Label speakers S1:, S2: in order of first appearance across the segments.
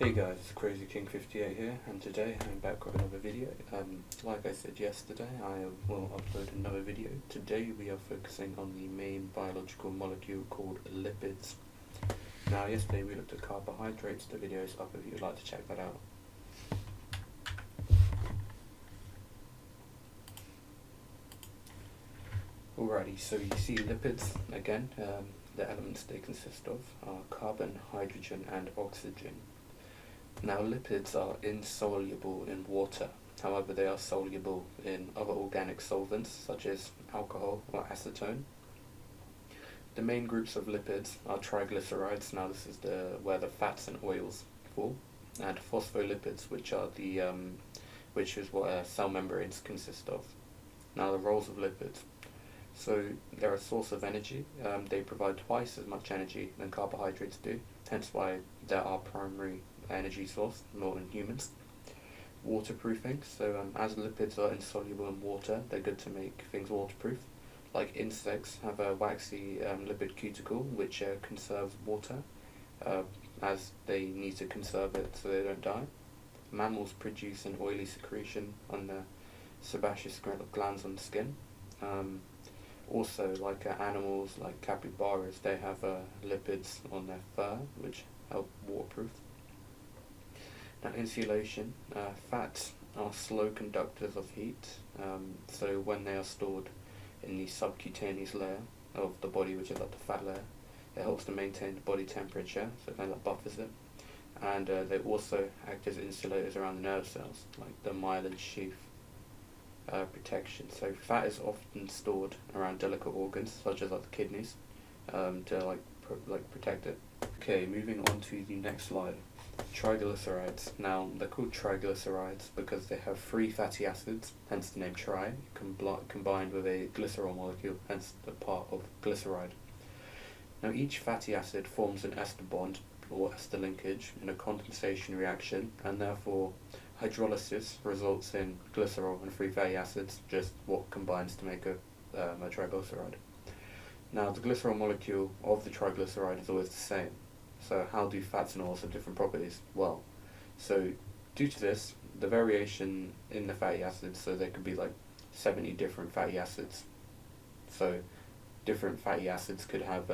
S1: Hey guys, it's Crazy King 58 here, and today I'm back with another video. Like I said yesterday, I will upload another video. Today we are focusing on the main biological molecule called lipids. Now yesterday we looked at carbohydrates. The video is up if you'd like to check that out. Alrighty, so you see lipids again. The elements they consist of are carbon, hydrogen and oxygen. Now lipids are insoluble in water, however they are soluble in other organic solvents such as alcohol or acetone. The main groups of lipids are triglycerides, now this is where the fats and oils fall, and phospholipids, which is what cell membranes consist of. Now the roles of lipids. So they're a source of energy. They provide twice as much energy than carbohydrates do, hence why they're our primary energy source, more than humans. Waterproofing, so as lipids are insoluble in water, they're good to make things waterproof. Like insects have a waxy lipid cuticle which conserves water, as they need to conserve it so they don't die. Mammals produce an oily secretion on the sebaceous glands on the skin. Also, like animals like capybaras, they have lipids on their fur which help waterproof. Now insulation, fats are slow conductors of heat, so when they are stored in the subcutaneous layer of the body, which is like the fat layer, it helps to maintain the body temperature, so it kind of buffers it. And they also act as insulators around the nerve cells, like the myelin sheath protection. So fat is often stored around delicate organs, such as like the kidneys, to protect it. Okay, moving on to the next slide. Triglycerides. Now, they're called triglycerides because they have three fatty acids, hence the name tri, combined with a glycerol molecule, hence the part of glyceride. Now, each fatty acid forms an ester bond, or ester linkage, in a condensation reaction, and therefore hydrolysis results in glycerol and free fatty acids, just what combines to make a triglyceride. Now, the glycerol molecule of the triglyceride is always the same. So how do fats and oils have different properties? Well, so due to this, the variation in the fatty acids, so there could be like 70 different fatty acids. So different fatty acids could have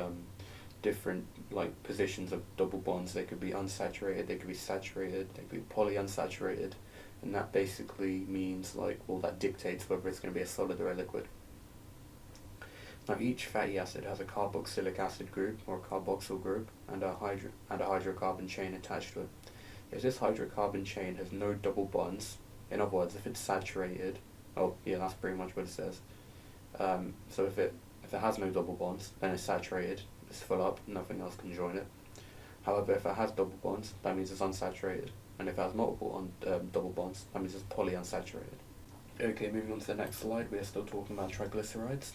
S1: different like positions of double bonds. They could be unsaturated, they could be saturated, they could be polyunsaturated, and that basically means that dictates whether it's going to be a solid or a liquid. Now each fatty acid has a carboxylic acid group or a carboxyl group and a hydrocarbon chain attached to it. If this hydrocarbon chain has no double bonds, in other words, if it's saturated, that's pretty much what it says. So if it has no double bonds, then it's saturated, it's full up, nothing else can join it. However, if it has double bonds, that means it's unsaturated, and if it has multiple double bonds, that means it's polyunsaturated. Okay, moving on to the next slide, we are still talking about triglycerides.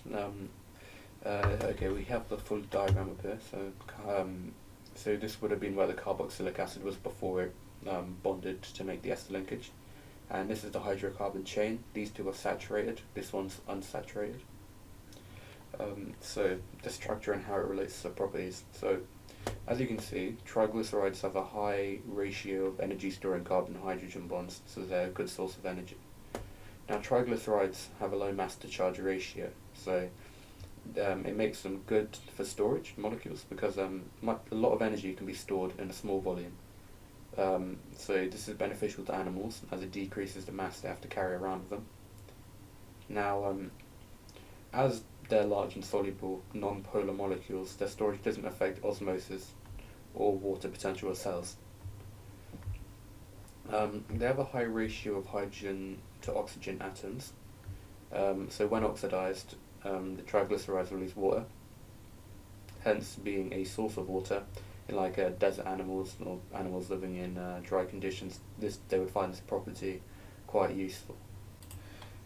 S1: Okay, we have the full diagram up here. So this would have been where the carboxylic acid was before it bonded to make the ester linkage, and this is the hydrocarbon chain. These two are saturated. This one's unsaturated. So the structure and how it relates to the properties. So as you can see, triglycerides have a high ratio of energy storing carbon-hydrogen bonds, so they're a good source of energy. Now triglycerides have a low mass to charge ratio, so it makes them good for storage molecules because a lot of energy can be stored in a small volume. So this is beneficial to animals as it decreases the mass they have to carry around with them. Now, as they're large and soluble non-polar molecules, their storage doesn't affect osmosis or water potential of cells. They have a high ratio of hydrogen to oxygen atoms, so when oxidized, the triglycerides release water, hence being a source of water in desert animals or animals living in dry conditions. They would find this property quite useful.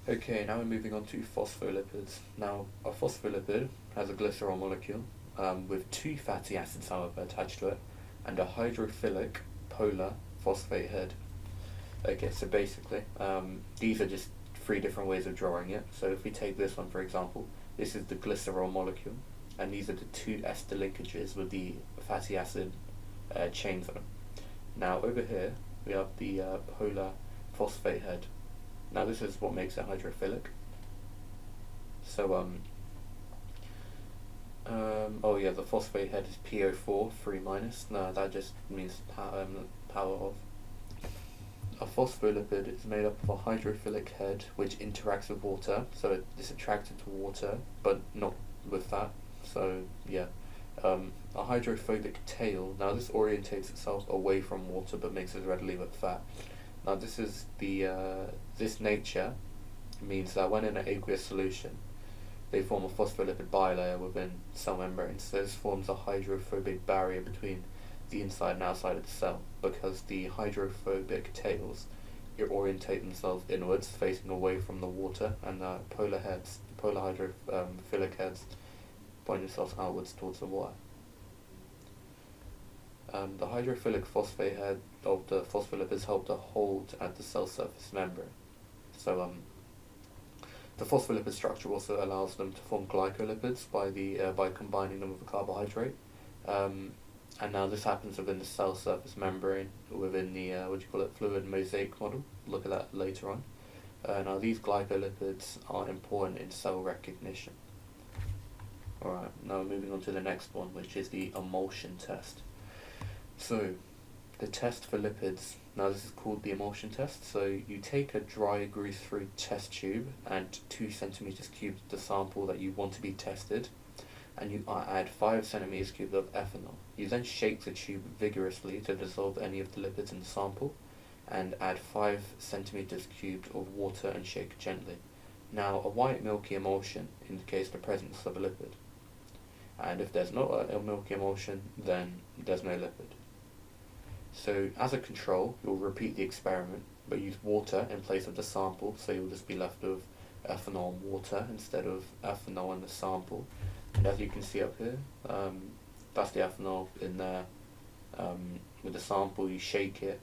S1: Okay, now we're moving on to phospholipids. Now a phospholipid has a glycerol molecule with two fatty acids however attached to it and a hydrophilic polar phosphate head. Okay, so basically these are just three different ways of drawing it. So if we take this one for example, this is the glycerol molecule, and these are the two ester linkages with the fatty acid chains on them. Now over here we have the polar phosphate head. Now this is what makes it hydrophilic. So oh yeah, the phosphate head is PO4 3 minus. No, that just means power of. A phospholipid is made up of a hydrophilic head which interacts with water, so it is attracted to water, but not with fat. So yeah, a hydrophobic tail. Now this orientates itself away from water but mixes readily with fat. Now this is the this nature means that when in an aqueous solution, they form a phospholipid bilayer within cell membranes. So this forms a hydrophobic barrier between the inside and outside of the cell, because the hydrophobic tails orientate themselves inwards, facing away from the water, and the polar hydrophilic heads point themselves outwards towards the water. The hydrophilic phosphate head of the phospholipids help to hold at the cell surface membrane. So the phospholipid structure also allows them to form glycolipids by combining them with a carbohydrate. And now this happens within the cell surface membrane, within the fluid mosaic model. Look at that later on. Now these glycolipids are important in cell recognition. Alright, now moving on to the next one, which is the emulsion test. So, the test for lipids, now this is called the emulsion test. So you take a dry grease-free test tube and 2 centimeters cubed the sample that you want to be tested, and you add 5 centimeters cubed of ethanol. You then shake the tube vigorously to dissolve any of the lipids in the sample, and add 5 centimeters cubed of water and shake gently. Now, a white milky emulsion indicates the presence of a lipid, and if there's not a milky emulsion, then there's no lipid. So, as a control, you'll repeat the experiment, but use water in place of the sample, so you'll just be left with ethanol and water instead of ethanol and the sample. And as you can see up here, that's the ethanol in there. With the sample, you shake it,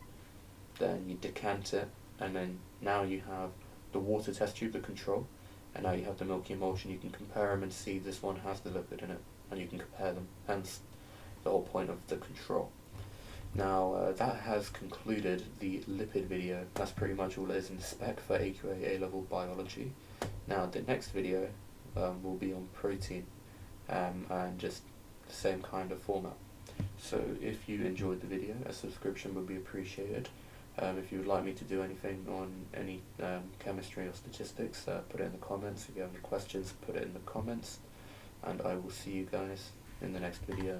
S1: then you decant it, and then now you have the water test tube, the control, and now you have the milky emulsion. You can compare them and see this one has the lipid in it, and you can compare them, hence the whole point of the control. Now, that has concluded the lipid video. That's pretty much all there is in the spec for AQA A-level biology. Now, the next video will be on protein, and just the same kind of format. So if you enjoyed the video, a subscription would be appreciated. If you would like me to do anything on any chemistry or statistics, put it in the comments. If you have any questions, put it in the comments, and I will see you guys in the next video.